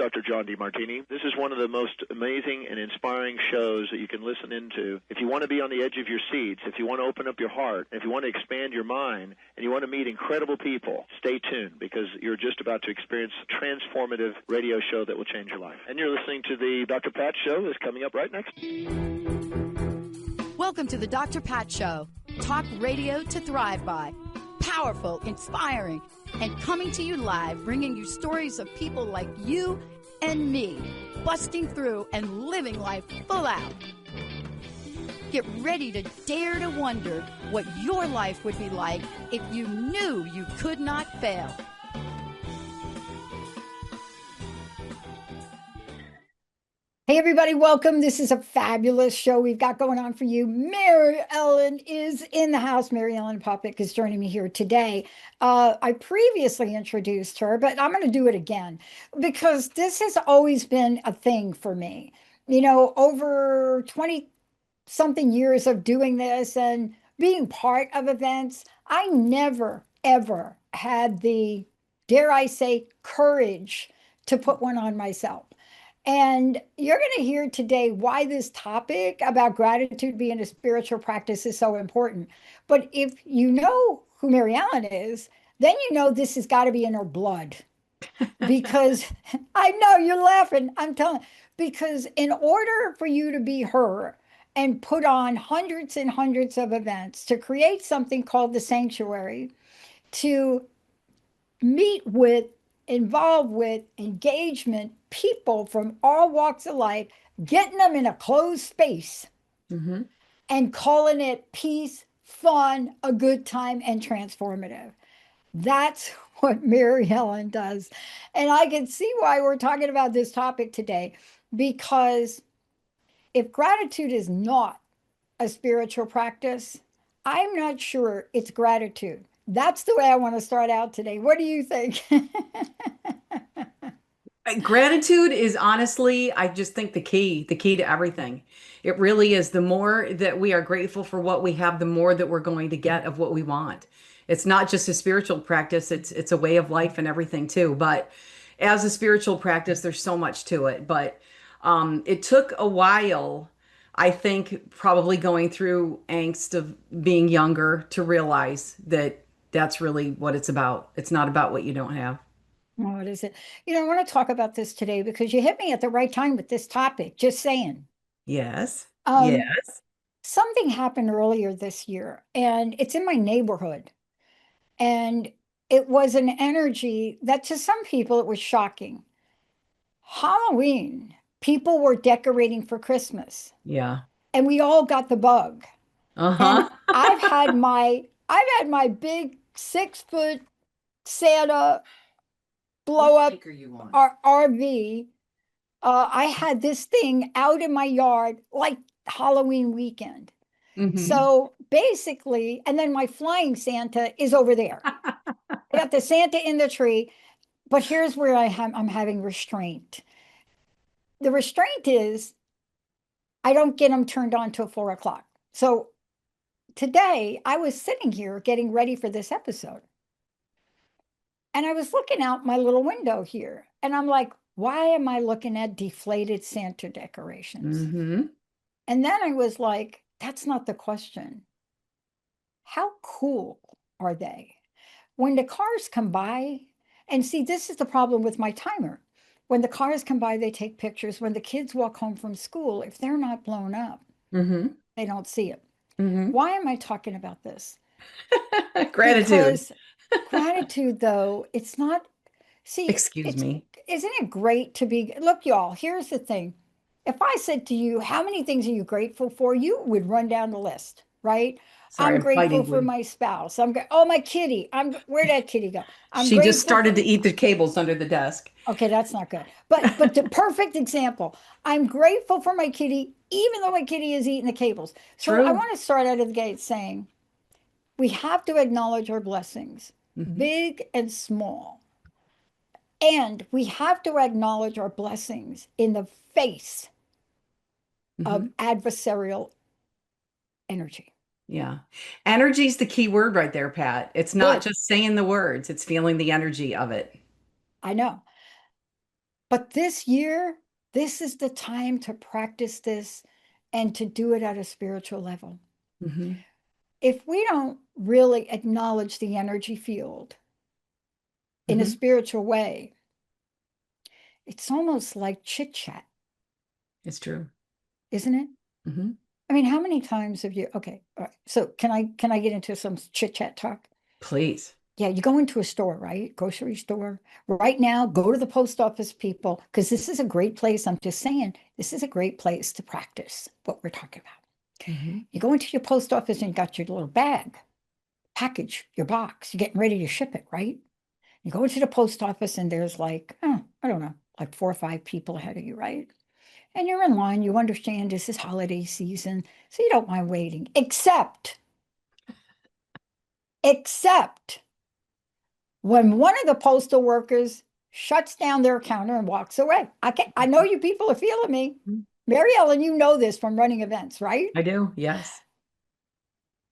Dr. John DeMartini. This is one of the most amazing and inspiring shows that you can listen into. If you want to be on the edge of your seats, if you want to open up your heart, if you want to expand your mind, and you want to meet incredible people, stay tuned because you're just about to experience a transformative radio show that will change your life. And you're listening to the Dr. Pat Show that's coming up right next. Welcome to the Dr. Pat Show. Talk radio to thrive by. Powerful, inspiring, and coming to you live, bringing you stories of people like you and me, busting through and living life full out. Get ready to dare to wonder what your life would be like if you knew you could not fail. Hey, everybody, welcome. This is a fabulous show we've got going on for you. Mary Ellen is in the house. Mary Ellen Popyk is joining me here today. I previously introduced her, but I'm going to do it again because this has always been a thing for me. You know, over 20-something years of doing this and being part of events, I never, ever had the, dare I say, courage to put one on myself. And you're going to hear today why this topic about gratitude being a spiritual practice is so important. But if you know who Mary Ellen is, then you know this has got to be in her blood. Because I know you're laughing, I'm telling you, because in order for you to be her and put on hundreds and hundreds of events, to create something called the sanctuary, to meet with, involved with, engagement, people from all walks of life, getting them in a closed space and calling it peace, fun, a good time, and transformative. That's what Mary Ellen does. And I can see why we're talking about this topic today, because if gratitude is not a spiritual practice, I'm not sure it's gratitude. That's the way I want to start out today. What do you think? Gratitude is honestly, I just think the key to everything. It really is. The more that we are grateful for what we have, the more that we're going to get of what we want. It's not just a spiritual practice, it's a way of life and everything too. But as a spiritual practice, there's so much to it. But it took a while, I think, probably going through angst of being younger to realize that that's really what it's about. It's not about what you don't have. Oh, what is it? You know, I want to talk about this today because you hit me at the right time with this topic, just saying. Yes. Um, Yes. Something happened earlier this year, and it's in my neighborhood. And it was an energy that to some people it was shocking. Halloween, people were decorating for Christmas, Yeah. and we all got the bug. And Uh-huh. I've had my big 6-foot Santa blow What up speaker you want? our RV. I had this thing out in my yard like Halloween weekend. So basically, and then my flying Santa is over there. I got the Santa in the tree, but here's where I'm having restraint. The restraint is I don't get them turned on till 4 o'clock. So today I was sitting here getting ready for this episode. And I was looking out my little window here, and I'm like, why am I looking at deflated Santa decorations? And then I was like, that's not the question. How cool are they? When the cars come by, and see, this is the problem with my timer. When the cars come by, they take pictures. When the kids walk home from school, if they're not blown up, they don't see it. Why am I talking about this? Gratitude. Because gratitude, though, it's not, see, Excuse me. Isn't it great to be, look, y'all, here's the thing. If I said to you, how many things are you grateful for? You would run down the list, right? Sorry, I'm I'm grateful fighting for with. my spouse. Oh, my kitty. Where'd that kitty go? I'm She just grateful started for, to eat the cables under the desk. okay, that's not good. But the perfect example. I'm grateful for my kitty, even though my kitty is eating the cables. So I True. want to start out of the gate saying we have to acknowledge our blessings, big and small. And we have to acknowledge our blessings in the face of adversarial energy. Yeah. Energy is the key word right there, Pat. It's not Good. just saying the words, it's feeling the energy of it. I know. But this year, this is the time to practice this and to do it at a spiritual level. Mm-hmm. If we don't really acknowledge the energy field in a Mm-hmm. spiritual way, it's almost like chit chat, It's true. isn't it? Mm-hmm. I mean, how many times have you, okay, all right. So can I get into some chit chat talk? Please. Yeah, you go into a store, right? Grocery store. Right now, go to the post office, people, because this is a great place. I'm just saying, this is a great place to practice what we're talking about. Mm-hmm. You go into your post office and you got your little bag, package, your box. You're getting ready to ship it, right? You go into the post office and there's like, I don't know, like 4 or 5 people ahead of you, right? And you're in line. You understand this is holiday season, so you don't mind waiting, except when one of the postal workers shuts down their counter and walks away. I know you people are feeling me. Mary Ellen, you know this from running events, right? I do. Yes.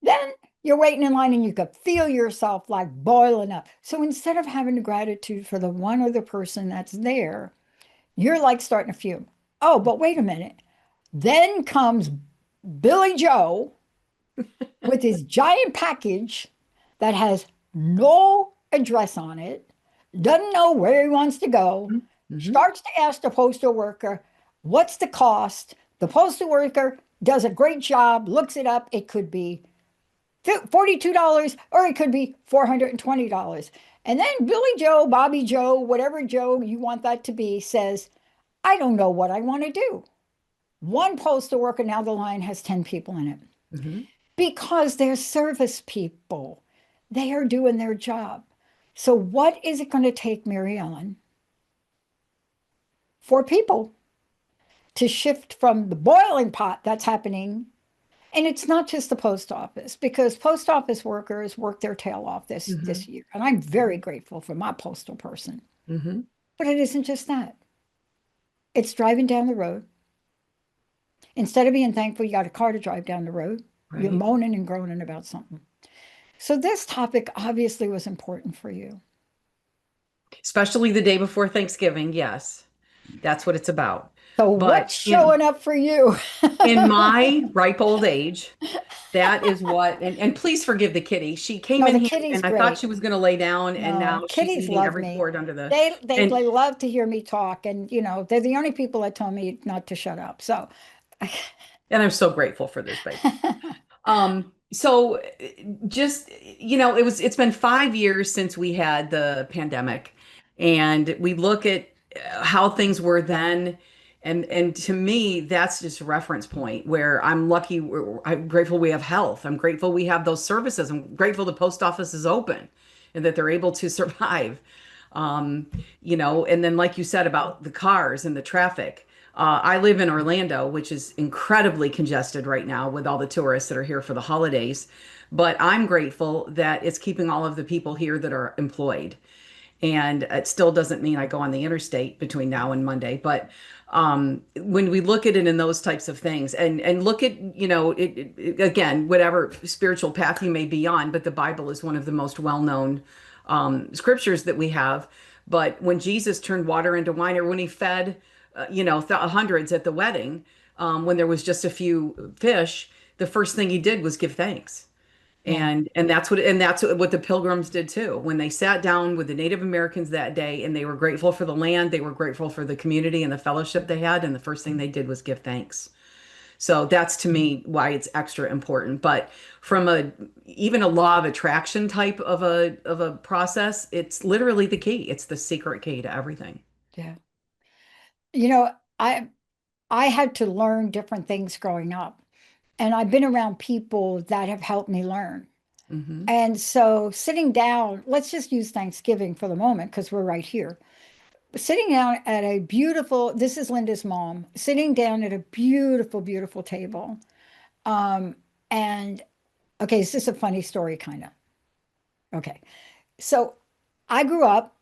Then you're waiting in line and you could feel yourself like boiling up. So instead of having the gratitude for the one other person that's there, you're like starting to fume. Oh, but wait a minute. Then comes Billy Joe with his giant package that has no address on it, doesn't know where he wants to go, Mm-hmm. starts to ask the postal worker, what's the cost? The postal worker does a great job, looks it up. It could be $42 or it could be $420. And then Billy Joe, Bobby Joe, whatever Joe you want that to be, says, I don't know what I want to do. One postal worker, now the line has 10 people in it Mm-hmm. because they're service people. They are doing their job. So, what is it going to take, Mary Ellen, for people to shift from the boiling pot that's happening? And it's not just the post office, because post office workers work their tail off this year. And I'm very grateful for my postal person. Mm-hmm. But it isn't just that. It's driving down the road. Instead of being thankful you got a car to drive down the road, you're Right. moaning and groaning about something. So this topic obviously was important for you. Especially the day before Thanksgiving. Yes. That's what it's about. So But what's showing up for you? in my ripe old age, that is what, and please forgive the kitty. She came No, in the here kitty's and I thought great. she was going to lay down, and No, now she's kitties eating love every me. cord under the, They and love to hear me talk, and they're the only people that tell me not to shut up. So and I'm so grateful for this baby. So just, it's been 5 years since we had the pandemic, and we look at how things were then. And to me, that's just a reference point where I'm lucky. I'm grateful we have health. I'm grateful we have those services. I'm grateful the post office is open and that they're able to survive. And then like you said about the cars and the traffic, I live in Orlando, which is incredibly congested right now with all the tourists that are here for the holidays. But I'm grateful that it's keeping all of the people here that are employed. And it still doesn't mean I go on the interstate between now and Monday. But when we look at it in those types of things, and look at, again, whatever spiritual path you may be on, but the Bible is one of the most well-known scriptures that we have. But when Jesus turned water into wine, or when he fed, hundreds at the wedding, when there was just a few fish, the first thing he did was give thanks. yeah, And that's what the pilgrims did too. When they sat down with the Native Americans that day and they were grateful for the land, they were grateful for the community and the fellowship they had, and the first thing they did was give thanks. So that's to me why it's extra important. But from even a law of attraction type of a process, it's literally the key. It's the secret key to everything. yeah. You know, I I had to learn different things growing up, and I've been around people that have helped me learn. Hmm. And so sitting down, let's just use Thanksgiving for the moment because we're right here. Sitting down at a beautiful, this is Linda's mom, sitting down at a beautiful, beautiful table. Um, and okay, this is a funny story, kind of. Okay. So I grew up,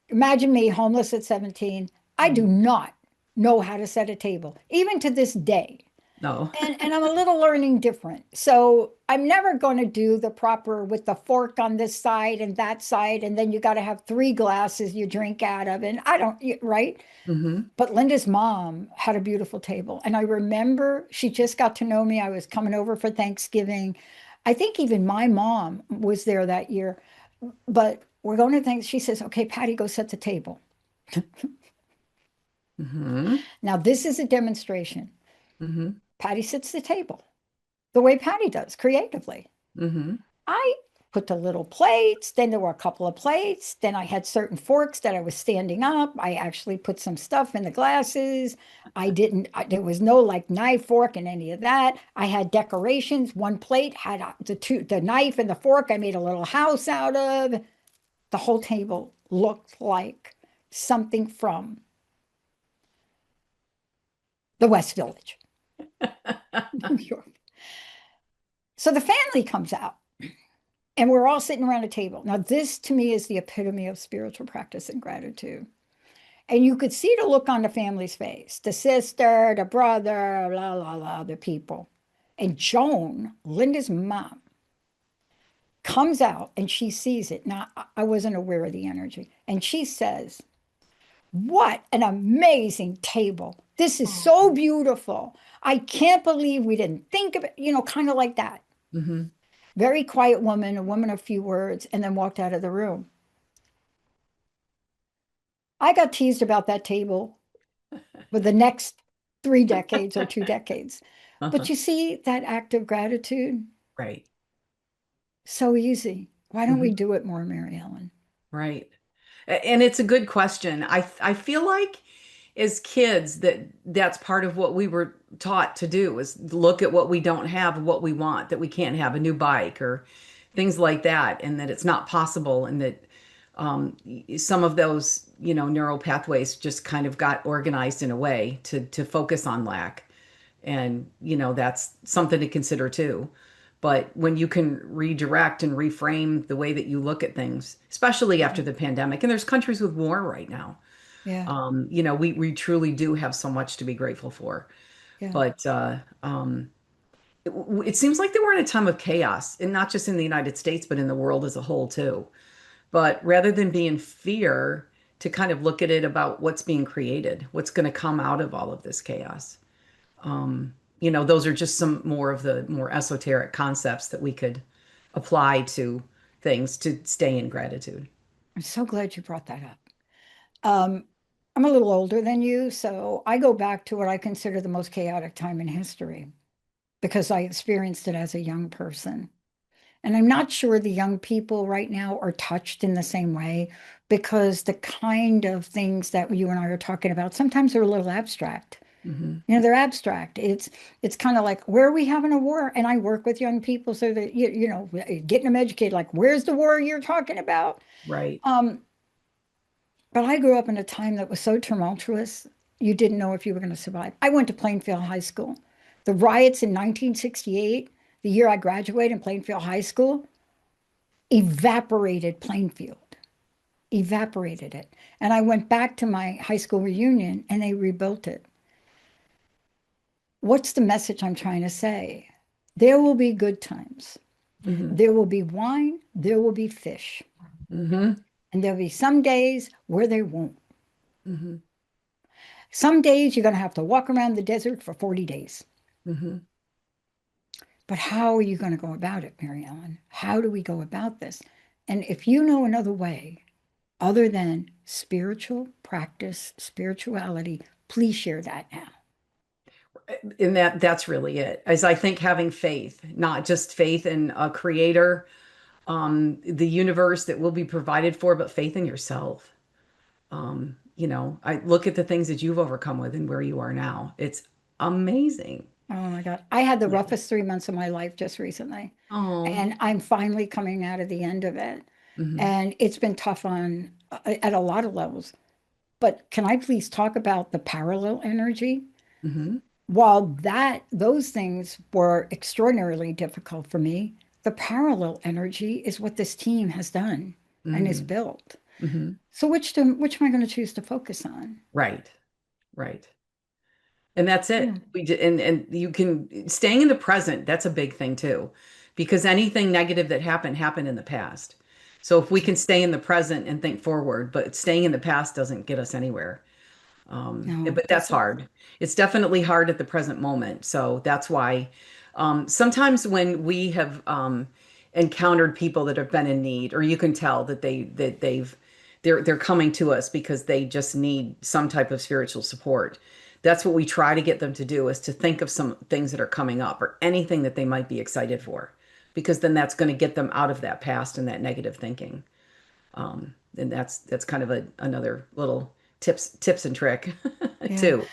imagine me homeless at 17. I do not know how to set a table, even to this day. No. And I'm a little learning different. So I'm never going to do the proper with the fork on this side and that side. And then you got to have three glasses you drink out of. And I don't, right? Hmm. But Linda's mom had a beautiful table. And I remember she just got to know me. I was coming over for Thanksgiving. I think even my mom was there that year. But we're going to thanks. She says, okay, Patty, go set the table. Hmm. Now, this is a demonstration. Hmm. Patty sets the table the way Patty does creatively. Hmm. I put the little plates, then there were a couple of plates, then I had certain forks that I was standing up. I actually put some stuff in the glasses. I didn't, there was no like knife, fork, and any of that. I had decorations. One plate had the knife and the fork I made a little house out of. The whole table looked like something from the West Village, New York. So the family comes out. And we're all sitting around a table. Now, this to me is the epitome of spiritual practice and gratitude. And you could see the look on the family's face, the sister, the brother, la, la, la, the people. And Joan, Linda's mom, comes out and she sees it. Now, I wasn't aware of the energy. And she says, what an amazing table. This is so beautiful. I can't believe we didn't think of it, kind of like that. Hmm. Very quiet woman, a woman of few words, and then walked out of the room. I got teased about that table for the next 3 decades or 2 decades. But Uh-huh. you see that act of gratitude? Right. So easy. Why don't we Hmm. do it more, Mary Ellen? Right. And it's a good question. I feel like as kids that's part of what we were taught to do is look at what we don't have, what we want, that we can't have a new bike or things like that, and that it's not possible, and that some of those, neural pathways just kind of got organized in a way to focus on lack. And, that's something to consider too. But when you can redirect and reframe the way that you look at things, especially after the pandemic, and there's countries with war right now, Yeah, we truly do have so much to be grateful for. yeah. But it seems like that we're in a time of chaos, and not just in the United States, but in the world as a whole too. But rather than be in fear, to kind of look at it about what's being created, what's going to come out of all of this chaos. Those are just some more of the more esoteric concepts that we could apply to things to stay in gratitude. I'm so glad you brought that up. Um, I'm a little older than you, so I go back to what I consider the most chaotic time in history because I experienced it as a young person. And I'm not sure the young people right now are touched in the same way because the kind of things that you and I are talking about sometimes are a little abstract. Hmm. They're abstract. It's kind of like where are we having a war? And I work with young people so that getting them educated. Like where's the war you're talking about? Right. Um, but I grew up in a time that was so tumultuous, you didn't know if you were going to survive. I went to Plainfield High School. The riots in 1968, the year I graduated in Plainfield High School, evaporated Plainfield, evaporated it. And I went back to my high school reunion and they rebuilt it. What's the message I'm trying to say? There will be good times. Hmm. There will be wine, there will be fish, Hmm. and there'll be some days where there won't. Hmm. Some days you're going to have to walk around the desert for 40 days. Hmm. But how are you going to go about it, Mary Ellen? How do we go about this? And if you know another way other than spiritual practice, spirituality, please share that now. And that's really it. As I think having faith, not just faith in a creator, the universe that will be provided for, but faith in yourself. I look at the things that you've overcome with and where you are now. It's amazing. Oh my God. I had the Yeah. roughest 3 months of my life just recently, Oh. and I'm finally coming out of the end of it. Hmm. And it's been tough on at a lot of levels. But can I please talk about the parallel energy? Hmm. While those things were extraordinarily difficult for me, the parallel energy is what this team has done and is Hmm. built. Hmm. So which am I going to choose to focus on? Right. Right. And that's Yeah. it. And you can staying in the present, that's a big thing too. Because anything negative that happened in the past. So if we can stay in the present and think forward, but staying in the past doesn't get us anywhere. No, But that's that's hard. It's definitely hard at the present moment. So that's why sometimes when we have encountered people that have been in need, or you can tell that they're coming to us because they just need some type of spiritual support. That's what we try to get them to do, is to think of some things that are coming up or anything that they might be excited for, because then that's going to get them out of that past and that negative thinking. And that's kind of another little tips and trick yeah. too.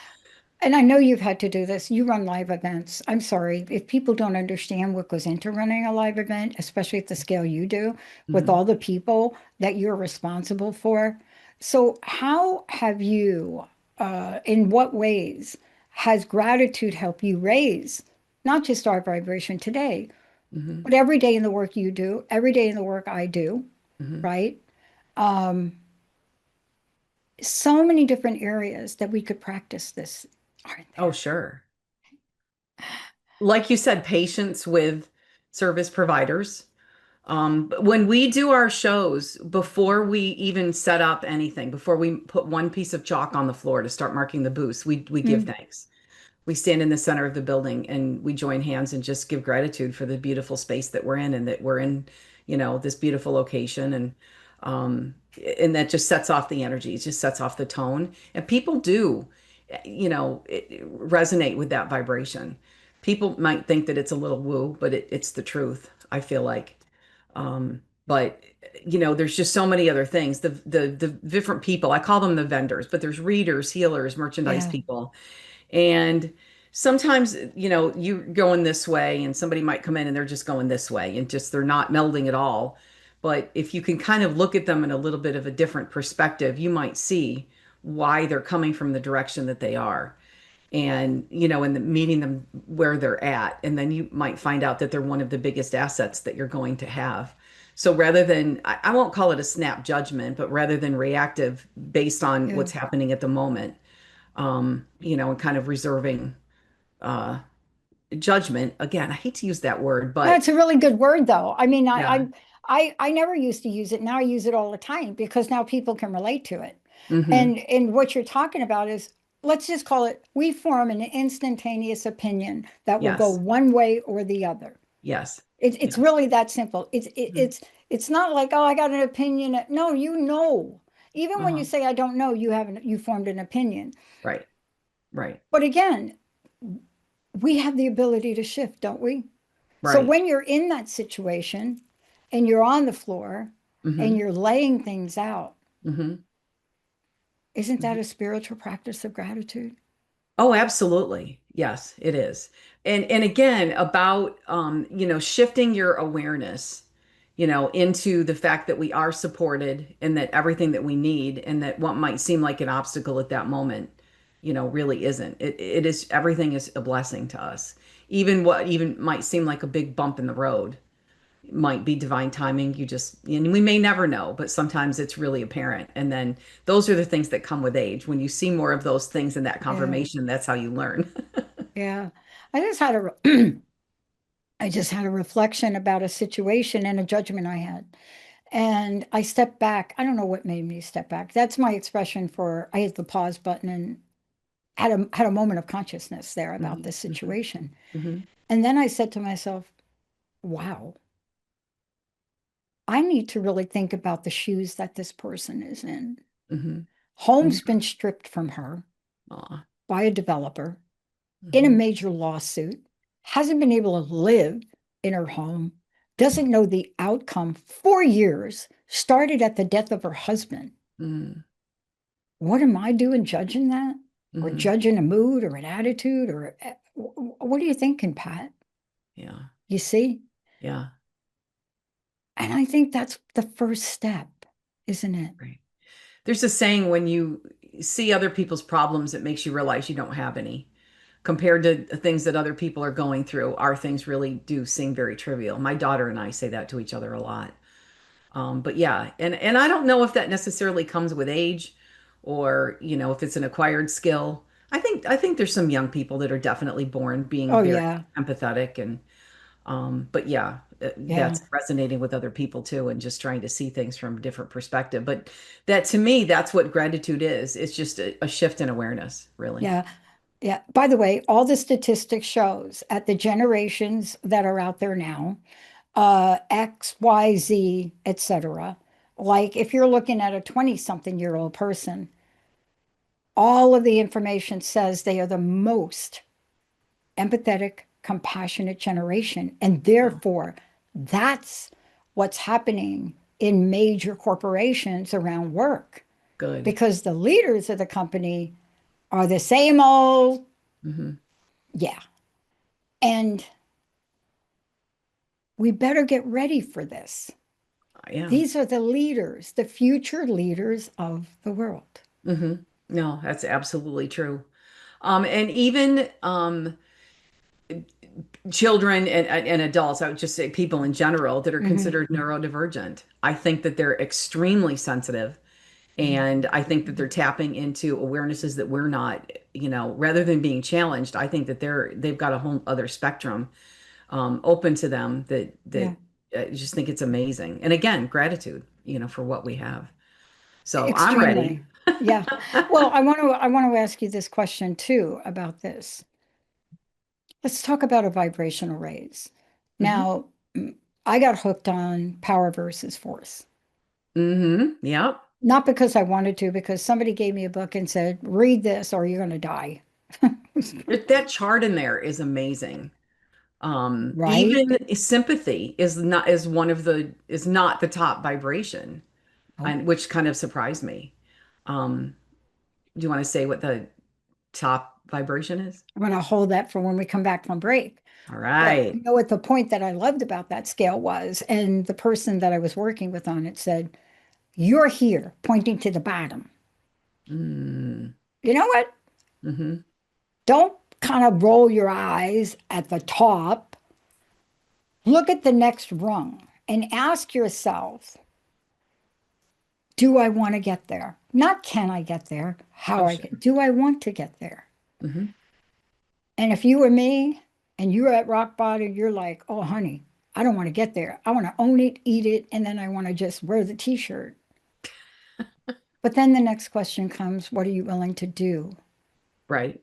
And I know you've had to do this. You run live events. I'm sorry if people don't understand what goes into running a live event, especially at the scale you do, with Hmm. all the people that you're responsible for. So, how have you, in what ways has gratitude helped you raise not just our vibration today, Hmm. but every day in the work you do, every day in the work I do, Hmm. right? Um, so many different areas that we could practice this, aren't Oh, there? sure. Like you said, patience with service providers. But when we do our shows, before we even set up anything, before we put one piece of chalk on the floor to start marking the booths, we give Mm, thanks. We stand in the center of the building and we join hands and just give gratitude for the beautiful space that we're in, and that we're in, this beautiful location. Um and that just sets off the energy, it just sets off the tone. And people do, resonate with that vibration. People might think that it's a little woo, but it's the truth, I feel like. But there's just so many other things. The different people, I call them the vendors, but there's readers, healers, merchandise yeah, people. And sometimes, you're going this way and somebody might come in and they're just going this way and just they're not melding at all. But if you can kind of look at them in a little bit of a different perspective, you might see why they're coming from the direction that they are. And, meeting them where they're at. And then you might find out that they're one of the biggest assets that you're going to have. So rather than, I won't call it a snap judgment, but rather than reactive based on yeah. what's happening at the moment, and kind of reserving uh, judgment. Again, I hate to use that word, but That's a really good word, though. I mean, yeah. I never used to use it. Now I use it all the time because now people can relate to it. Hmm. And what you're talking about is, let's just call it, we form an instantaneous opinion that will go Yes. one way or the other. Yes. It's Yes. really that simple. Mhm. It's not like, oh, I got an opinion. No, you know. Even when you Uh-huh. say I don't know, you formed an opinion. Right. Right. But again, we have the ability to shift, don't we? So Right. when you're in that situation and you're on the floor and Hmm. you're laying things out, Hmm. isn't that a spiritual practice of gratitude? Oh, absolutely. Yes, it is. And again, about shifting your awareness, into the fact that we are supported and that everything that we need, and that what might seem like an obstacle at that moment, really isn't. It is, everything is a blessing to us. Even what even might seem like a big bump in the road might be divine timing. And we may never know, but sometimes it's really apparent. And then those are the things that come with age. When you see more of those things in that Yeah, confirmation, that's how you learn. yeah. I just had a I just had a reflection about a situation and a judgment I had. And I stepped back. I don't know what made me step back. That's my expression for I hit the pause button and had a moment of consciousness there about Hmm. this Hmm. situation. Hmm. And then I said to myself, wow, I need to really think about the shoes that this person is in. Hmm. Home's Hmm. been stripped from her Aw. by a developer in a Hmm. major lawsuit, hasn't been able to live in her home, doesn't know the outcome. 4 years, started at the death of her husband. Hmm. What am I doing judging that? Or Hmm. judging a mood or an attitude? Or what are you thinking, Pat? Yeah. You see? Yeah. And I think that's the first step, isn't it? Right. There's a saying, when you see other people's problems, it makes you realize you don't have any. Compared to the things that other people are going through, our things really do seem very trivial. My daughter and I say that to each other a lot. But yeah, and I don't know if that necessarily comes with age, or if it's an acquired skill. I think I think there's some young people that are definitely born being Oh, very yeah. empathetic and but yeah, Yeah. that's resonating with other people too and just trying to see things from a different perspective. But that to me, that's what gratitude is. It's just a shift in awareness, really. Yeah. Yeah. By the way, all the statistics shows at the generations that are out there now, X, Y, Z, etc. Like if you're looking at a 20-something-year-old person, all of the information says they are the most empathetic, compassionate generation. And Oh, therefore, that's what's happening in major corporations around work good. because the leaders of the company are the same old, Hmm. yeah. And we better get ready for this. Yeah. These are the leaders, the future leaders of the world. Hmm. No, that's absolutely true. And even children and adults, I would just say people in general that are Hmm. considered neurodivergent. I think that they're extremely sensitive. And I think that they're tapping into awarenesses that we're not, rather than being challenged, I think that they've got a whole other spectrum open to them that Yeah, I just think it's amazing. And again, gratitude, for what we have. So I'm ready. extremely. Yeah. Well, I want to ask you this question too about this. Let's talk about a vibrational raise. Hmm. Now, I got hooked on power versus force. Hmm. Yep. Not because I wanted to, because somebody gave me a book and said, read this or you're going to die. That chart in there is amazing. Right? Even sympathy is not the top vibration, Oh, and which kind of surprised me. Um, do you want to say what the top vibration is? I'm going to hold that for when we come back from break. All But right. you know what the point that I loved about that scale was? And the person that I was working with on it said, you're here, pointing to the bottom. Mm, You know what? hmm. Don't kind of roll your eyes at the top. Look at the next rung and ask yourself, do I want to get there? Not can I get there, Oh, how I get, sure. do I want to get there? Hmm. And if you were me and you're at rock bottom, you're like, oh, honey, I don't want to get there. I want to own it, eat it, and then I want to just wear the t-shirt. But then the next question comes, what are you willing to do? Right.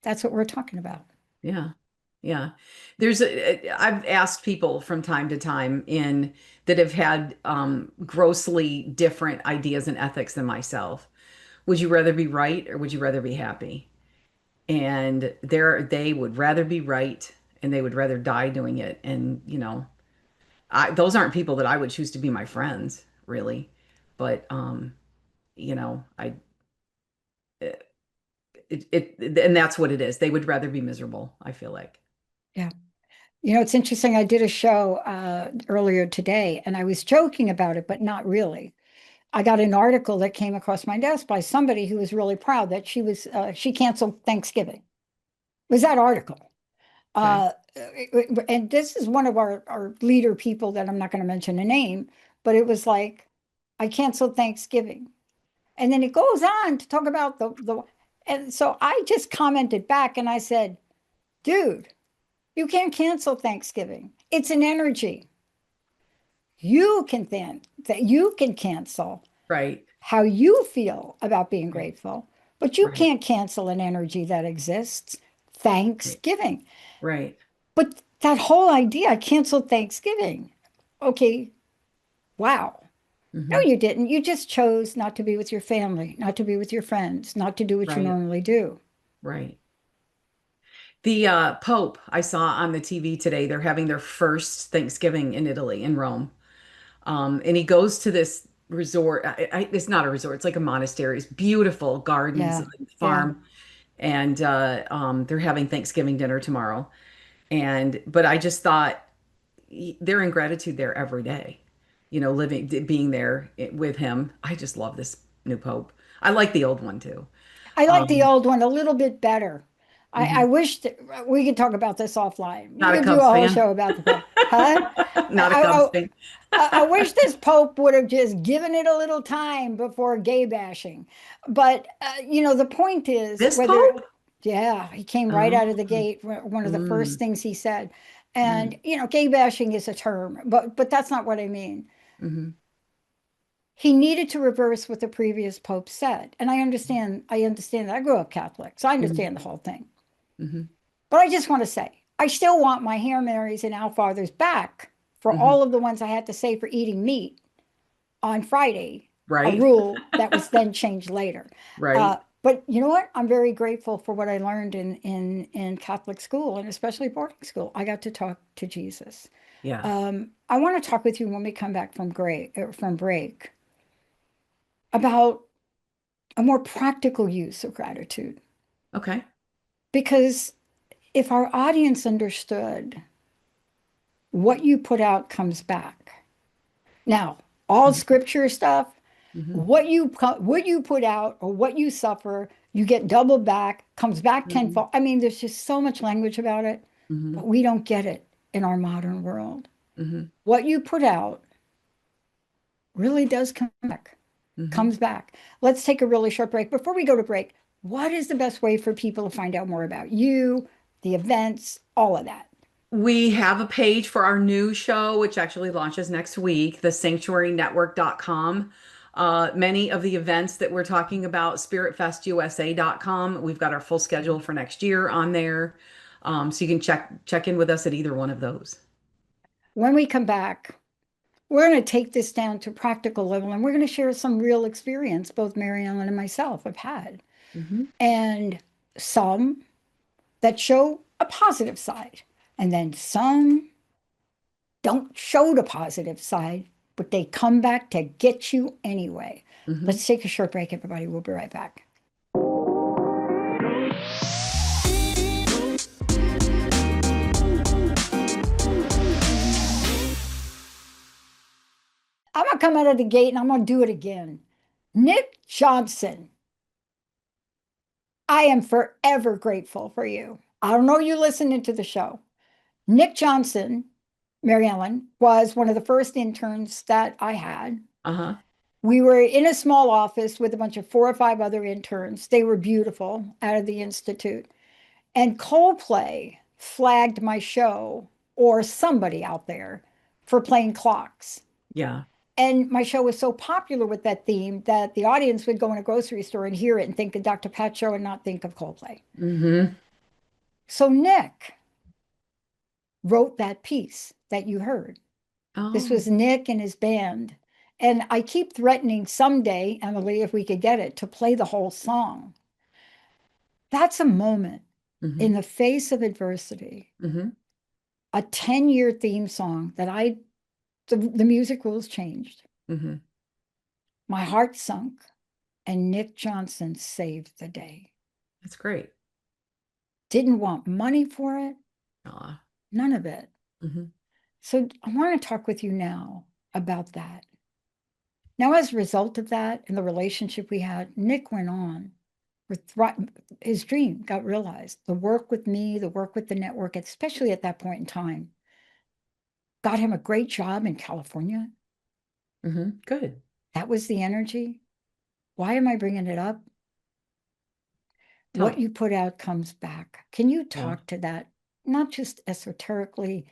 That's what we're talking about. Yeah. Yeah. I've asked people from time to time in that have had grossly different ideas and ethics than myself. Would you rather be right or would you rather be happy? And they would rather be right and they would rather die doing it. And, those aren't people that I would choose to be my friends, really. But, I, and that's what it is. They would rather be miserable, I feel like. Yeah. You know, it's interesting. I did a show earlier today and I was joking about it, but not really. I got an article that came across my desk by somebody who was really proud that she canceled Thanksgiving. It was that article. Okay. And this is one of our leader people that I'm not going to mention a name, but it was like, I canceled Thanksgiving. And then it goes on to talk about and so I just commented back and I said, dude, you can't cancel Thanksgiving. It's an energy. You can then that you can cancel Right. how you feel about being Right. grateful, but you Right. can't cancel an energy that exists. Right. Thanksgiving. Right. But that whole idea, I canceled Thanksgiving. Okay, wow. No, Hmm. you didn't. You just chose not to be with your family, not to be with your friends, not to do what you Right. normally do. Right. The Pope I saw on the TV today, they're having their first Thanksgiving in Italy, in Rome. And he goes to this resort. It's not a resort, it's like a monastery. It's beautiful gardens Yeah, and yeah. farm. And they're having Thanksgiving dinner tomorrow. But I just thought they're in gratitude there every day, being there with him. I just love this new Pope. I like the old one too. I like the Um, old one a little bit better. I wish that we could talk about this offline. We Not a could do a Cubs whole fan. show about the Pope. Huh? Not a Cubs I, fan. I wish this Pope would have just given it a little time before gay bashing. But, the point is This whether, Pope? yeah, he came right Oh, out of the gate, one of the first mm, things he said. mm, And, gay bashing is a term, but that's not what I mean. hmm He needed to reverse what the previous Pope said. And I understand that. I grew up Catholic, so I hmm understand the whole thing. hmm But I just want to say, I still want my Hail Marys and Our Fathers back for hmm all of the ones I had to say for eating meat on Friday, a Right, rule that was then changed later. right. But you know what? I'm very grateful for what I learned in Catholic school and especially boarding school. I got to talk to Jesus. Yeah. I want to talk with you when we come back from break about a more practical use of gratitude. Okay. Because if our audience understood what you put out comes back. Now, all scripture stuff, hmm what you put out or what you suffer, you get double back, comes back hmm tenfold. I mean, there's just so much language about it, hmm but we don't get it in our modern world. hmm What you put out really does come back, hmm comes back. Let's take a really short break. Before we go to break, what is the best way for people to find out more about you, the events, all of that? We have a page for our new show, which actually launches next week, the sanctuarynetwork.com. Many of the events that we're talking about, spiritfestusa.com. We've got our full schedule for next year on there. So you can check in with us at either one of those. When we come back, we're going to take this down to practical level and we're going to share some real experience both Mary Ellen and myself have had, hmm and some that show a positive side, and then some don't show the positive side, but they come back to get you anyway. hmm Let's take a short break, everybody. We'll be right back. I'm going to come out of the gate and I'm going to do it again. Nick Johnson, I am forever grateful for you. I don't know you listening to the show. Nick Johnson, Mary Ellen, was one of the first interns that I had. Uh-huh. We were in a small office with a bunch of 4 or 5 other interns. They were beautiful out of the Institute. And Coldplay flagged my show, or somebody out there, for playing clocks. Yeah. And my show was so popular with that theme that the audience would go in a grocery store and hear it and think of Dr. Pat show and not think of Coldplay. hmm So Nick wrote that piece that you heard. This Oh. was Nick and his band. And I keep threatening someday, Emily, if we could get it, to play the whole song. That's a moment hmm in the face of adversity, hmm a 10-year theme song that the music rules changed. hmm My heart sunk, and Nick Johnson saved the day. That's great. Didn't want money for it, Aw. none of it. hmm So I want to talk with you now about that. Now, as a result of that and the relationship we had, Nick went on. His dream got realized. The work with me, the work with the network, especially at that point in time, got him a great job in California. Good. That was the energy. Why am I bringing it up? Tell What me. you put out comes back. Can you Yeah. talk to that, not just esoterically,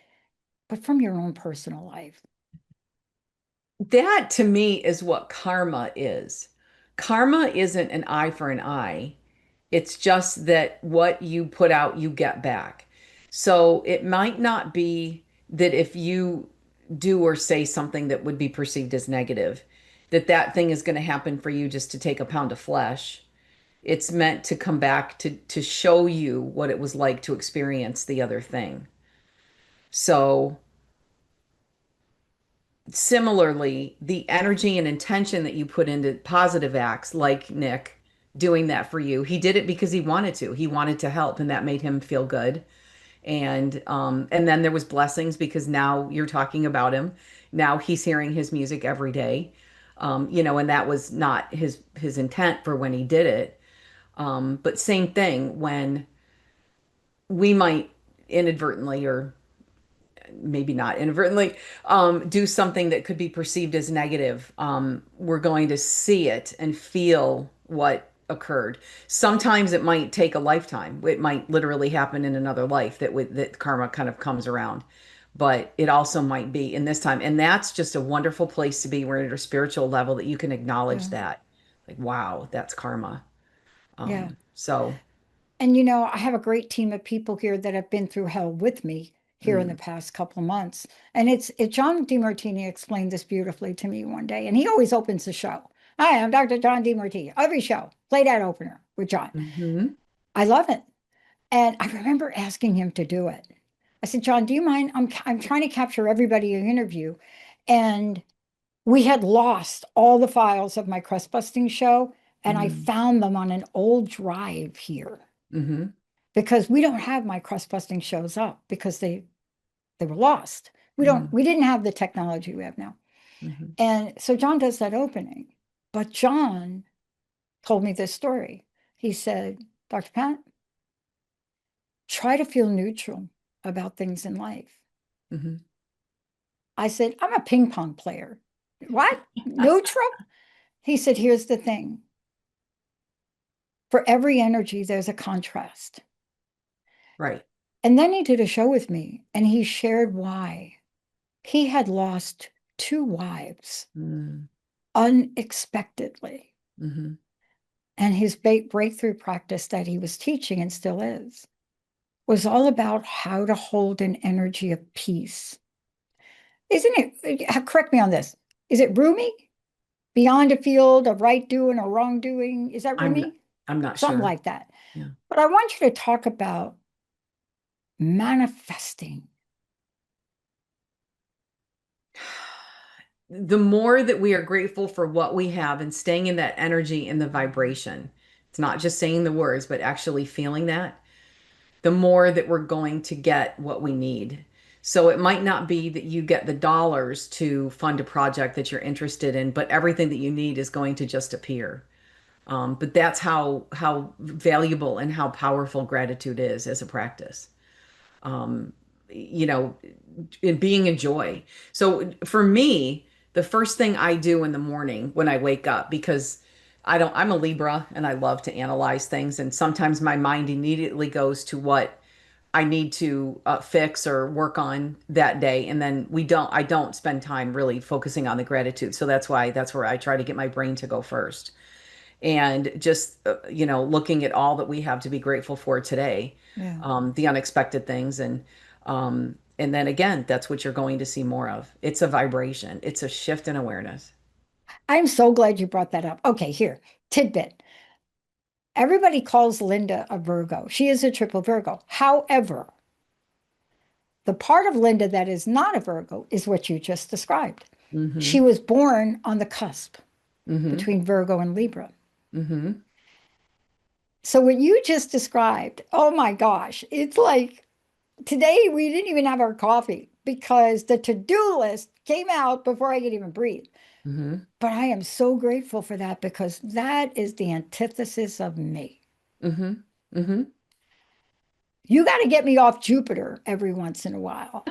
but from your own personal life? That to me is what karma is. Karma isn't an eye for an eye. It's just that what you put out, you get back. So it might not be that if you do or say something that would be perceived as negative, that that thing is going to happen for you just to take a pound of flesh. It's meant to come back to show you what it was like to experience the other thing. So similarly, the energy and intention that you put into positive acts, like Nick doing that for you, he did it because he wanted to. He wanted to help, and that made him feel good. And then there was blessings because now you're talking about him. Now he's hearing his music every day. And that was not his intent for when he did it. But same thing when we might inadvertently, or maybe not inadvertently, do something that could be perceived as negative, we're going to see it and feel what occurred. Sometimes it might take a lifetime. It might literally happen in another life that karma kind of comes around. But it also might be in this time. And that's just a wonderful place to be. We're at a spiritual level that you can acknowledge Yeah. that. Like, wow, that's karma. Yeah. So, And you know, I have a great team of people here that have been through hell with me here in the mm, past couple of months. And John DeMartini explained this beautifully to me one day, and he always opens the show. Hi, I'm Dr. John DeMartini. Every show, play that opener with John. mhm, I love it. And I remember asking him to do it. I said, John, do you mind? I'm trying to capture everybody you interview. And we had lost all the files of my crust busting show, and I mhm, found them on an old drive here mhm, because we don't have my crust busting shows up because they were lost. mhm, We didn't have the technology we have now. mhm. And so John does that opening. But John told me this story. He said, Dr. Pat, try to feel neutral about things in life. Mhm. I said, I'm a ping pong player. What? Neutral? He said, here's the thing. For every energy, there's a contrast. Right. And then he did a show with me and he shared why he had lost two wives Mm, unexpectedly. mhm. And his breakthrough practice that he was teaching and still is was all about how to hold an energy of peace. Isn't it? Correct me on this. Is it Rumi? Beyond a field of right doing or wrongdoing? Is that I'm Rumi? I'm not Something sure. like that. Yeah. But I want you to talk about manifesting. The more that we are grateful for what we have and staying in that energy and the vibration, it's not just saying the words, but actually feeling that, the more that we're going to get what we need. So it might not be that you get the dollars to fund a project that you're interested in, but everything that you need is going to just appear. But that's how valuable and how powerful gratitude is as a practice. Um, you know, in being in joy. So for me, the first thing I do in the morning when I wake up, because I'm a Libra and I love to analyze things. And sometimes my mind immediately goes to what I need to fix or work on that day. And then I don't spend time really focusing on the gratitude. So that's where I try to get my brain to go first. And just, looking at all that we have to be grateful for today, Yeah. the unexpected things. And then again, that's what you're going to see more of. It's a vibration, it's a shift in awareness. I'm so glad you brought that up. Okay, here, tidbit. Everybody calls Linda a Virgo. She is a triple Virgo. However, the part of Linda that is not a Virgo is what you just described. Mm-hmm. She was born on the cusp Mm-hmm. between Virgo and Libra. Mm-hmm. So, what you just described, oh my gosh, it's like today we didn't even have our coffee because the to do list came out before I could even breathe. Mm-hmm. But I am so grateful for that because that is the antithesis of me. Mm-hmm. Mm-hmm. You got to get me off Jupiter every once in a while.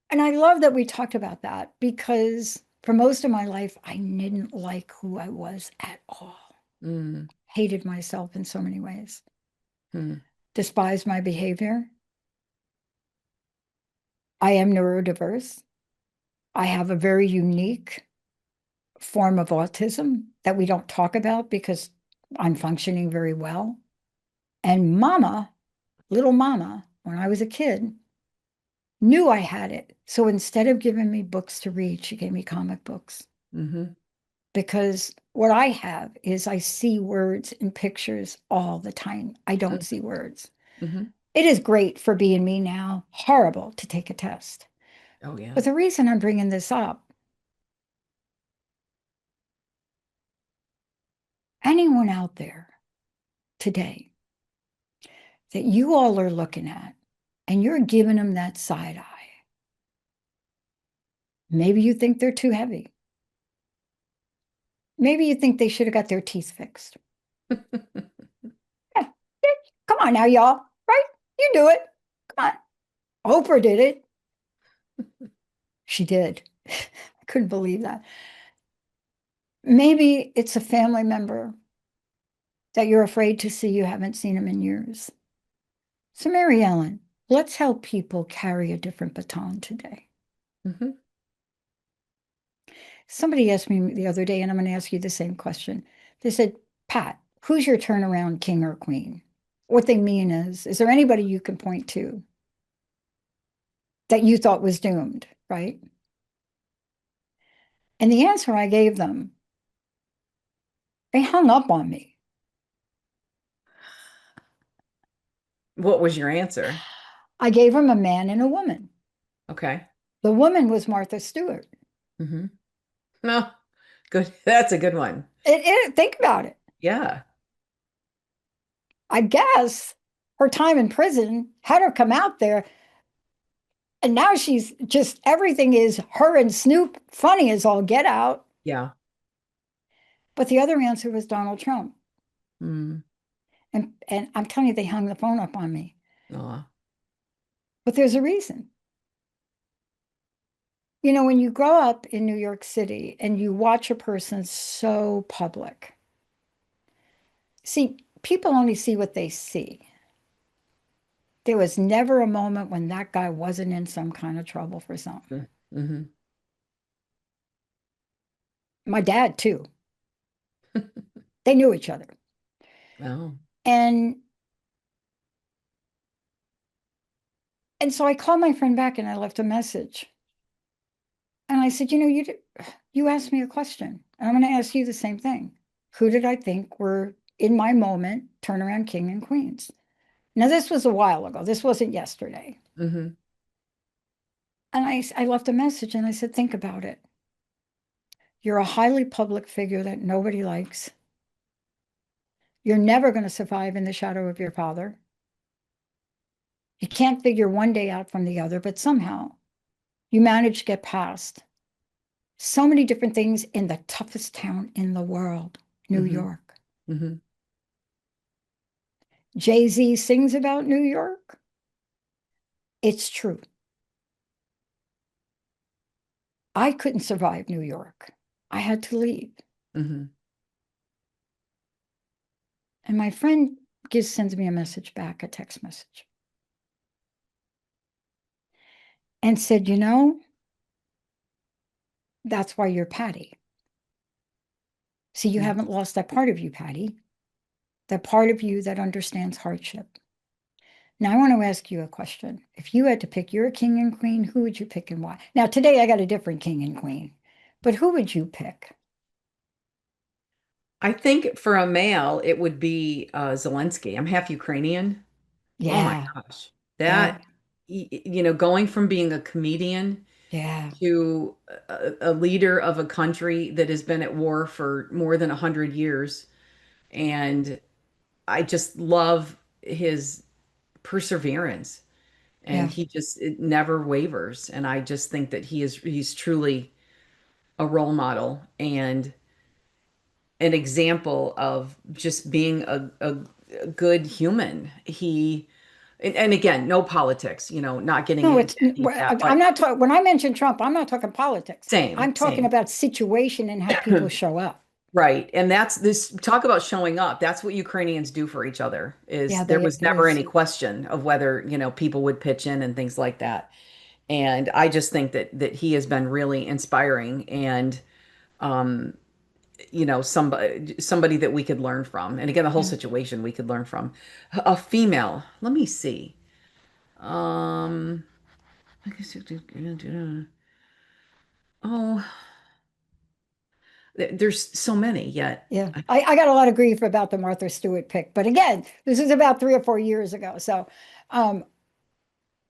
And I love that we talked about that because for most of my life, I didn't like who I was at all. Mm-hmm. Hated myself in so many ways, Mm-hmm. despised my behavior. I am neurodiverse. I have a very unique form of autism that we don't talk about because I'm functioning very well. And mama, little mama, when I was a kid, knew I had it. So instead of giving me books to read, she gave me comic books. Mm-hmm. Because what I have is I see words and pictures all the time. I don't see words. Mm-hmm. It is great for being me now, horrible to take a test. Oh yeah. But the reason I'm bringing this up, anyone out there today that you all are looking at and you're giving them that side eye, maybe you think they're too heavy. Maybe you think they should have got their teeth fixed. Yeah, come Come on now, y'all. Right? You do it. Come on. Oprah did it. She did. I couldn't believe that. Maybe it's a family member that you're afraid to see. You haven't seen them in years. So, Mary Ellen, let's help people carry a different baton today. Hmm. Somebody asked me the other day, and I'm going to ask you the same question. They said, Pat, who's your turnaround king or queen? What they mean is there anybody you can point to that you thought was doomed, right? And the answer I gave them, they hung up on me. What was your answer? I gave them a man and a woman. Okay. The woman was Martha Stewart. Hmm. No, good. That's a good one. Think about it. Yeah. I guess her time in prison had her come out there. And now she's just everything is her and Snoop funny as all get out. Yeah. But the other answer was Donald Trump. Mm. And I'm telling you, they hung the phone up on me. Aw. But there's a reason. You know, when you grow up in New York City and you watch a person so public, see, people only see what they see. There was never a moment when that guy wasn't in some kind of trouble for something. Mm-hmm. My dad, too. They knew each other. Oh. And so I called my friend back and I left a message. And I said, you know, you asked me a question, and I'm going to ask you the same thing. Who did I think were in my moment turnaround king and queens? Now, this was a while ago. This wasn't yesterday. Mm-hmm. And I left a message and I said, think about it. You're a highly public figure that nobody likes. You're never going to survive in the shadow of your father. You can't figure one day out from the other, but somehow you managed to get past so many different things in the toughest town in the world, New Mm-hmm. York. Mm-hmm. Jay-Z sings about New York. It's true. I couldn't survive New York. I had to leave. Mm-hmm. And my friend sends me a message back, a text message, and said, you know, that's why you're Patty. See, you haven't lost that part of you, Patty, that part of you that understands hardship. Now, I want to ask you a question. If you had to pick your king and queen, who would you pick and why? Now, today I got a different king and queen, but who would you pick? I think for a male, it would be Zelensky. I'm half Ukrainian. Oh my Yeah, gosh. yeah, That, going from being a comedian yeah, to a leader of a country that has been at war for more than 100 years. And I just love his perseverance. And yeah. he just it never wavers. And I just think that he's truly a role model and an example of just being a good human. And again, no politics, not getting No, into any of that, I'm but not talking, when I mention Trump, I'm not talking politics. same, I'm talking same. about situation and how people show up. Right. And that's this talk about showing up. That's what Ukrainians do for each other, is Yeah, there they, was it never is. any question of whether, people would pitch in and things like that. And I just think that he has been really inspiring and um, somebody that we could learn from. And again, the whole Yeah. situation we could learn from. A female. Let me see. Um, I guess oh, there's so many yet. Yeah. I got a lot of grief about the Martha Stewart pick, but again, this is about 3 or 4 years ago. So, um,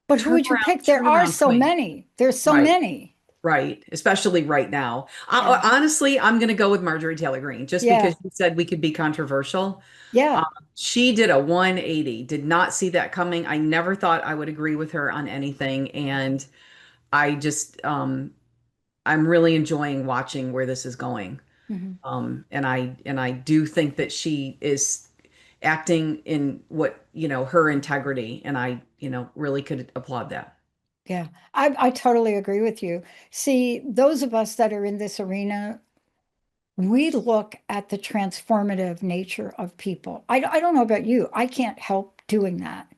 but who would you pick? There are Turnaround so queen. many. There's so Right. many. Right, especially right now. Yeah. Honestly, I'm going to go with Marjorie Taylor Greene just because Yeah. you said we could be controversial. Um, Yeah. she did a 180, did not see that coming. I never thought I would agree with her on anything. And I just, I'm really enjoying watching where this is going. Mhm. And I do think that she is acting in what, her integrity. And I, really could applaud that. Yeah, I totally agree with you. See, those of us that are in this arena, we look at the transformative nature of people. I don't know about you. I can't help doing that. Mhm.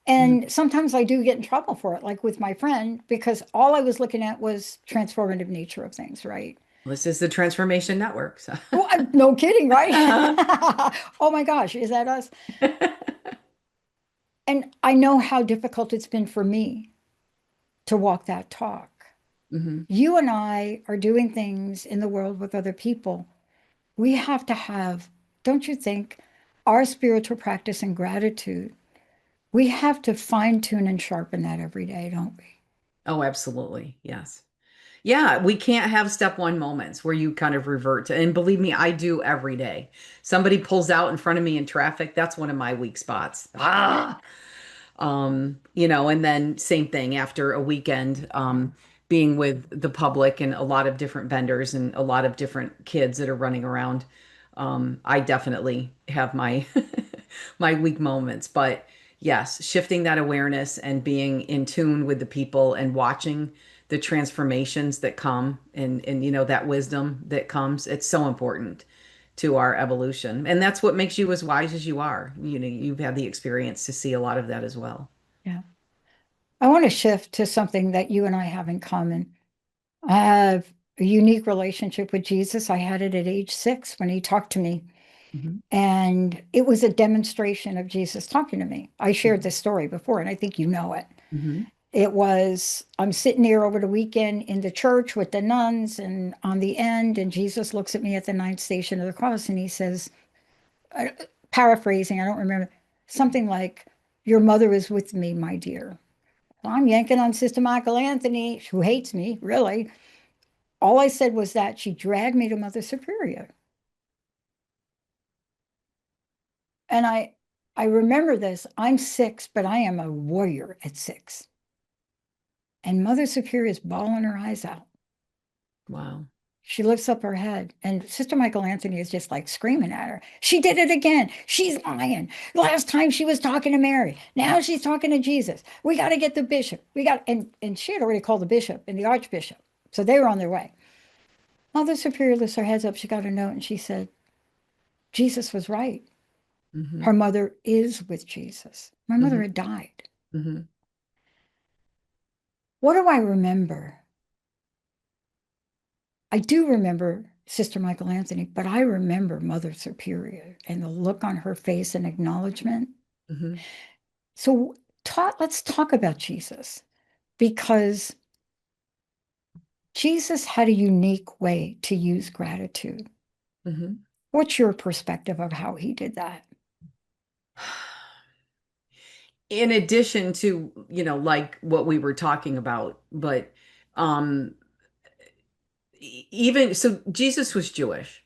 And sometimes I do get in trouble for it, like with my friend, because all I was looking at was transformative nature of things, right? This is the Transformation Network. So. Well, no kidding, right? Oh my gosh, is that us? And I know how difficult it's been for me to walk that talk. Hmm. You and I are doing things in the world with other people. We have to have, don't you think, our spiritual practice and gratitude, we have to fine tune and sharpen that every day, don't we? Oh, absolutely. Yes. Yeah, we can't have step one moments where you kind of revert to, and believe me, I do every day. Somebody pulls out in front of me in traffic, that's one of my weak spots. And then same thing after a weekend, being with the public and a lot of different vendors and a lot of different kids that are running around. I definitely have my my weak moments, but yes, shifting that awareness and being in tune with the people and watching the transformations that come and that wisdom that comes, it's so important to our evolution. And that's what makes you as wise as you are. You've had the experience to see a lot of that as well. Yeah. I want to shift to something that you and I have in common. I have a unique relationship with Jesus. I had it at age 6 when he talked to me. Hmm. And it was a demonstration of Jesus talking to me. I shared this story before, and I think you know it. Hmm. It was, I'm sitting there over the weekend in the church with the nuns and on the end, and Jesus looks at me at the ninth station of the cross and he says, uh, paraphrasing, I don't remember, something like, "Your mother is with me, my dear." Well, I'm yanking on Sister Michael Anthony, who hates me, really. All I said was that she dragged me to Mother Superior. And I remember this. I'm 6, but I am a warrior at 6. And Mother Superior is bawling her eyes out. Wow. She lifts up her head, and Sister Michael Anthony is just like screaming at her. She did it again. She's lying. Last time she was talking to Mary. Now she's talking to Jesus. We got to get the bishop. We got and she had already called the bishop and the archbishop. So they were on their way. Mother Superior lifts her heads up. She got a note and she said, Jesus was right. Hmm. Her mother is with Jesus. My mother Hmm. had died. Hmm. What do I remember? I do remember Sister Michael Anthony, but I remember Mother Superior and the look on her face and acknowledgement. Hmm. So let's talk about Jesus because Jesus had a unique way to use gratitude. Hmm. What's your perspective of how he did that? In addition to, like what we were talking about, but um even so, Jesus was Jewish.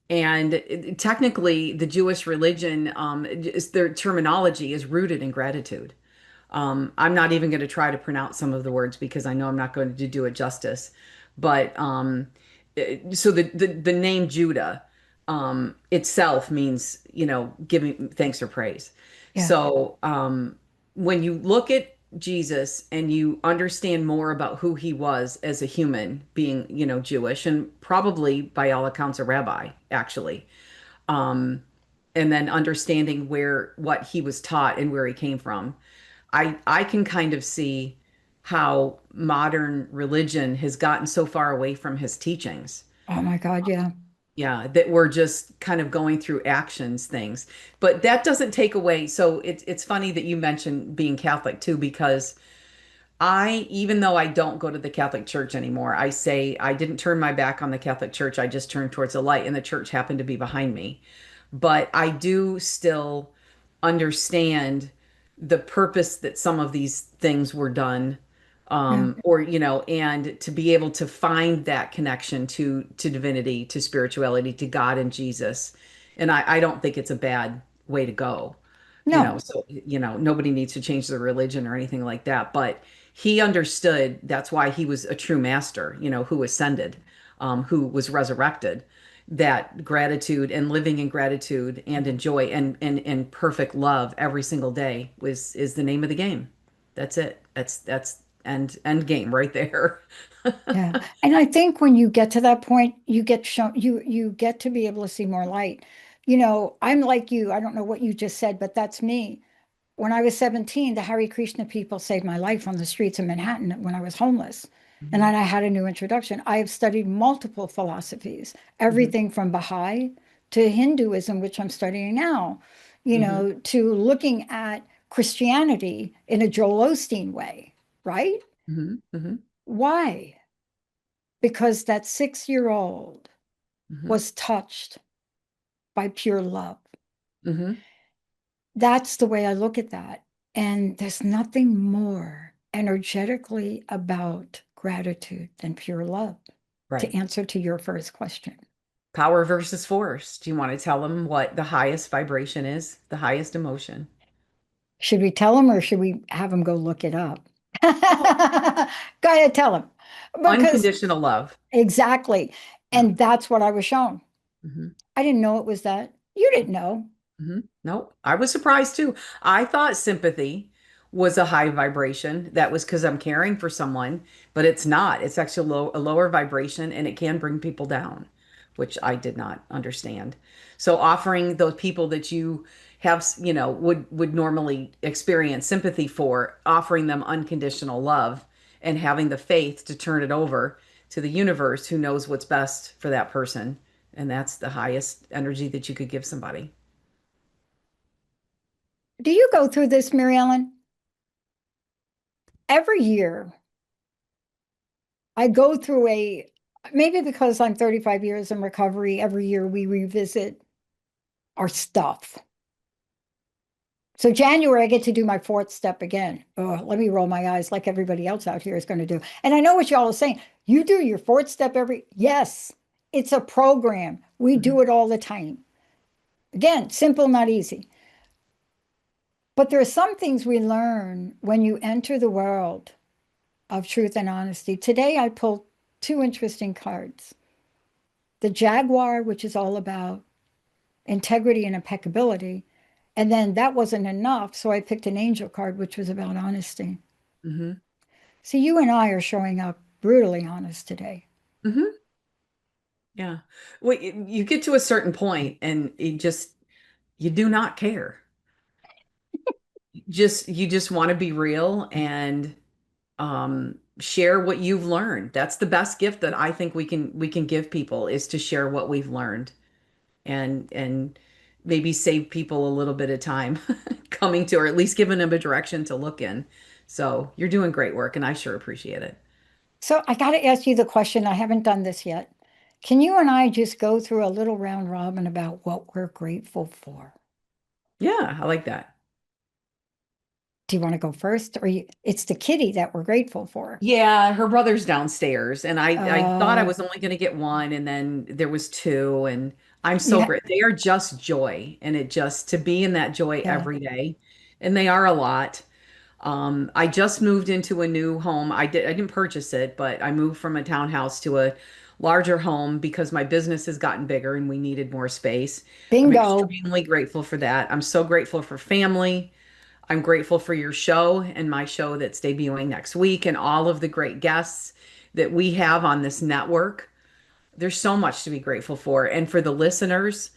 And technically, the Jewish religion, their terminology is rooted in gratitude. I'm not even going to try to pronounce some of the words because I know I'm not going to do it justice. But so the name Judah itself means, giving thanks or praise. Yeah. So when you look at Jesus and you understand more about who he was as a human, being, Jewish and probably by all accounts a rabbi, actually, um, and then understanding what he was taught and where he came from, I can kind of see how modern religion has gotten so far away from his teachings. Oh my God, yeah. Yeah, that we're just kind of going through actions things. But that doesn't take away. So it's funny that you mentioned being Catholic too, because even though I don't go to the Catholic Church anymore, I say I didn't turn my back on the Catholic Church. I just turned towards the light, and the church happened to be behind me. But I do still understand the purpose that some of these things were done, Yeah. or and to be able to find that connection to divinity, to spirituality, to God and Jesus. And I don't think it's a bad way to go. No, So nobody needs to change their religion or anything like that, but he understood that's why he was a true master, who ascended, who was resurrected, that gratitude and living in gratitude and in joy and perfect love every single day is the name of the game. That's it. That's end game right there. Yeah. And I think when you get to that point, you get shown you get to be able to see more light. I'm like you. I don't know what you just said, but that's me. When I was 17, the Hare Krishna people saved my life on the streets of Manhattan when I was homeless. And Mhm, then I had a new introduction. I have studied multiple philosophies, mhm, everything from Baha'i to Hinduism, which I'm studying now, mhm, to looking at Christianity in a Joel Osteen way, right? mhm, mhm, Why? Because that 6-year-old mhm, was touched by pure love. mhm. That's the way I look at that. And there's nothing more energetically about gratitude than pure love, to Right. answer to your first question. Power versus force. Do you want to tell them what the highest vibration is, the highest emotion? Should we tell them or should we have them go look it up? Oh, Go ahead, tell them. Because unconditional love. exactly. Yeah. And that's what I was shown. Mhm. I didn't know it was that. You didn't know. No, I was surprised too. I thought sympathy was a high vibration. That was because I'm caring for someone, but it's not. It's actually a lower vibration and it can bring people down, which I did not understand. So offering those people that you have, would normally experience sympathy for, offering them unconditional love and having the faith to turn it over to the universe who knows what's best for that person. And that's the highest energy that you could give somebody. Do you go through this, Mary Ellen? Every year, I go through maybe because I'm 35 years in recovery, every year we revisit our stuff. So January, I get to do my fourth step again. Oh, let me roll my eyes like everybody else out here is going to do. And I know what y'all are saying. You do your fourth step yes, it's a program. We Mhm. do it all the time. Again, simple, not easy. But there are some things we learn when you enter the world of truth and honesty. Today, I pulled two interesting cards. The Jaguar, which is all about integrity and impeccability. And then that wasn't enough. So I picked an angel card, which was about honesty. Hmm. So you and I are showing up brutally honest today. Hmm. Yeah. Well, you get to a certain point and you do not care. You just want to be real and share what you've learned. That's the best gift that I think we can give people is to share what we've learned and maybe save people a little bit of time coming to, or at least giving them a direction to look in. So you're doing great work and I sure appreciate it. So I got to ask you the question. I haven't done this yet. Can you and I just go through a little round robin about what we're grateful for? Yeah, I like that. Do you want to go first? It's the kitty that we're grateful for. Yeah, her brother's downstairs, and I thought I Uh, was only going to get one, and then there was two, and I'm so yeah, great. They are just joy, and it just to be in that joy yeah. every day, and they are a lot. I just moved into a new home. I didn't purchase it, but I moved from a townhouse to a larger home because my business has gotten bigger and we needed more space. I'm Bingo. extremely grateful for that. I'm so grateful for family. I'm grateful for your show and my show that's debuting next week and all of the great guests that we have on this network. There's so much to be grateful for. And for the listeners,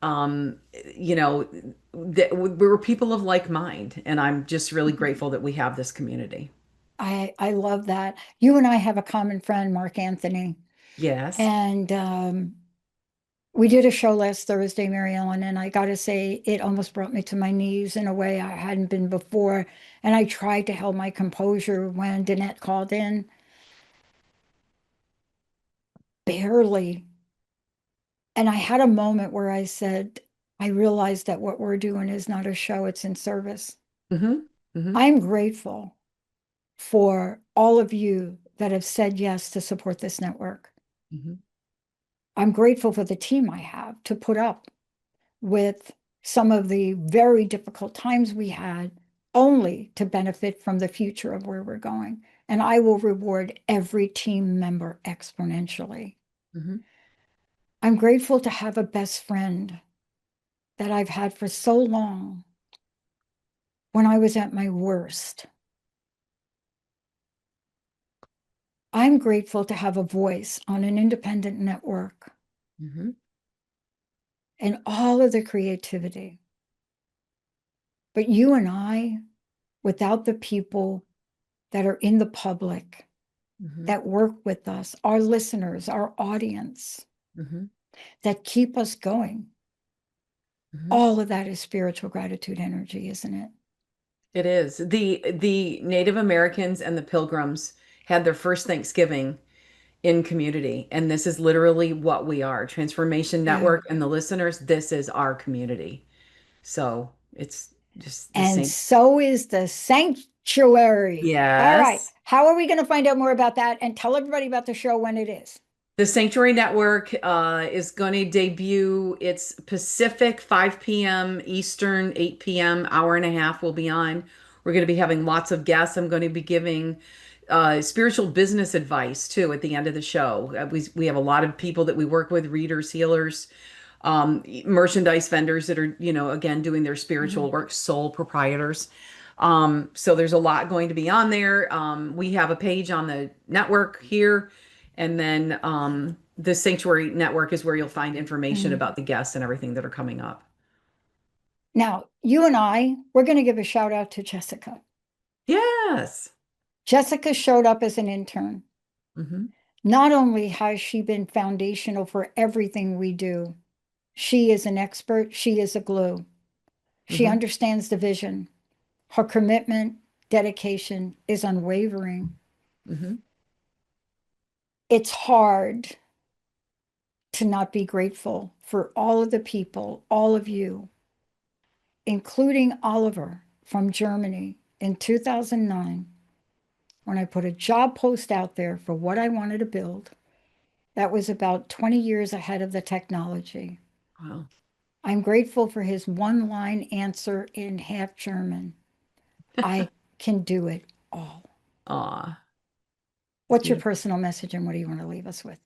um, you know, that we're people of like mind. And I'm just really grateful that we have this community. I love that. You and I have a common friend, Mark Anthony, Yes. and we did a show last Thursday, Mary Ellen, and I got to say, it almost brought me to my knees in a way I hadn't been before. And I tried to hold my composure when Danette called in, barely. And I had a moment where I said, I realized that what we're doing is not a show, it's in service. Hmm. Hmm. I'm grateful for all of you that have said yes to support this network. Hmm. I'm grateful for the team I have to put up with some of the very difficult times we had only to benefit from the future of where we're going. And I will reward every team member exponentially. Hmm. I'm grateful to have a best friend that I've had for so long when I was at my worst. I'm grateful to have a voice on an independent network Mm-hmm. and all of the creativity. But you and I, without the people that are in the public, Mm-hmm. that work with us, our listeners, our audience, Mm-hmm. that keep us going, Mm-hmm. all of that is spiritual gratitude energy, isn't it? It is. The Native Americans and the Pilgrims had their first Thanksgiving in community, and this is literally what we are. Transformation Yeah. Network and the listeners, this is our community. So it's just the And same. so is the sanctuary. All right. Yes. How are we going to find out more about that? And tell everybody about the show when it is. The Sanctuary Network is going to debut. It's Pacific, 5 p.m. Eastern, 8 p.m. Hour and a half will be on. We're going to be having lots of guests. I'm going to be giving spiritual business advice too at the end of the show. We have a lot of people that we work with, readers, healers, merchandise vendors that are, again, doing their spiritual work, sole proprietors. So there's a lot going to be on there. We have a page on the network here. And then the Sanctuary Network is where you'll find information Mhm. about the guests and everything that are coming up. Now, you and we're going to give a shout out to Jessica. Yes. Jessica showed up as an intern. Hmm. Not only has she been foundational for everything we do, she is an expert, she is a glue. She Hmm. understands the vision. Her commitment, dedication is unwavering. Hmm. It's hard to not be grateful for all of the people, all of you, including Oliver from Germany in 2009, when I put a job post out there for what I wanted to build. That was about 20 years ahead of the technology. Wow. I'm grateful for his one line answer in half German. I can do it all. Aw. It's What's your beautiful. personal message and what do you want to leave us with?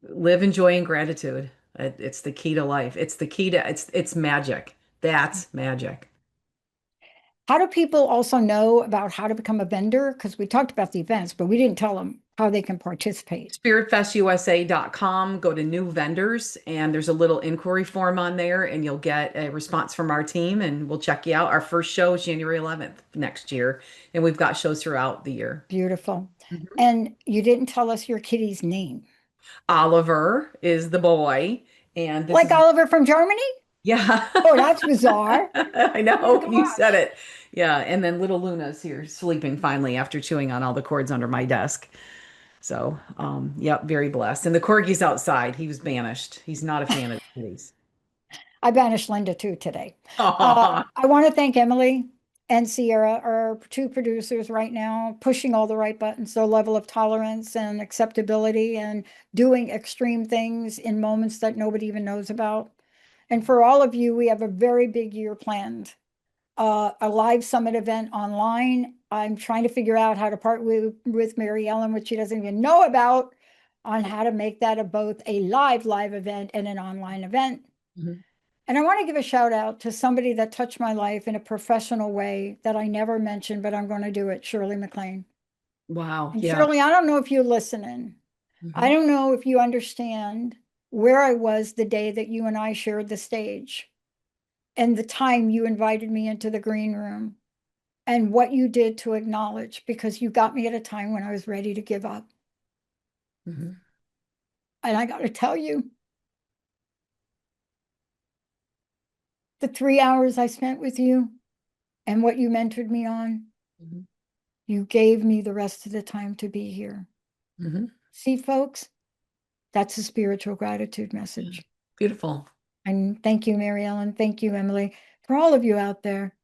Live in joy and gratitude. It's the key to life. It's the key to it's magic. That's magic. How do people also know about how to become a vendor? Because we talked about the events, but we didn't tell them how they can participate. spiritfestusa.com, go to new vendors, and there's a little inquiry form on there, and you'll get a response from our team, and we'll check you out. Our first show is January 11th next year, and we've got shows throughout the year. Beautiful. Mhm. And you didn't tell us your kitty's name. Oliver is the boy, and this Like is, Oliver from Germany? yeah. Oh, that's bizarre. I Oh my know, you said gosh. it. Yeah, and then little Luna's here sleeping finally after chewing on all the cords under my desk. So, yep, very blessed. And the corgi's outside. He was banished. He's not a fan of kitties. I banished Linda too today. Aw. I want to thank Emily and Sierra, our two producers right now, pushing all the right buttons, their level of tolerance and acceptability and doing extreme things in moments that nobody even knows about. And for all of you, we have a very big year planned. A live summit event online. I'm trying to figure out how to part with Mary Ellen, which she doesn't even know about, on how to make that a both a live event and an online event. Mhm. And I want to give a shout out to somebody that touched my life in a professional way that I never mentioned, but I'm going to do it, Shirley MacLaine. Wow. And Yeah. Shirley, I don't know if you're listening. I Mhm. don't know if you understand where I was the day that you and I shared the stage and the time you invited me into the green room and what you did to acknowledge, because you got me at a time when I was ready to give up. Mhm. And I got to tell you, the 3 hours I spent with you and what you mentored me on, Mhm. you gave me the rest of the time to be here. Mhm. See, folks, that's a spiritual gratitude Yeah. message. Beautiful. And thank you, Mary Ellen. Thank you, Emily. For all of you out there,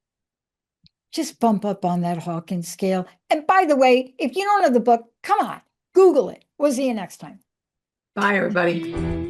just bump up on that Hawkins scale. And by the way, if you don't know the book, come on, Google it. We'll see you next time. Bye, everybody.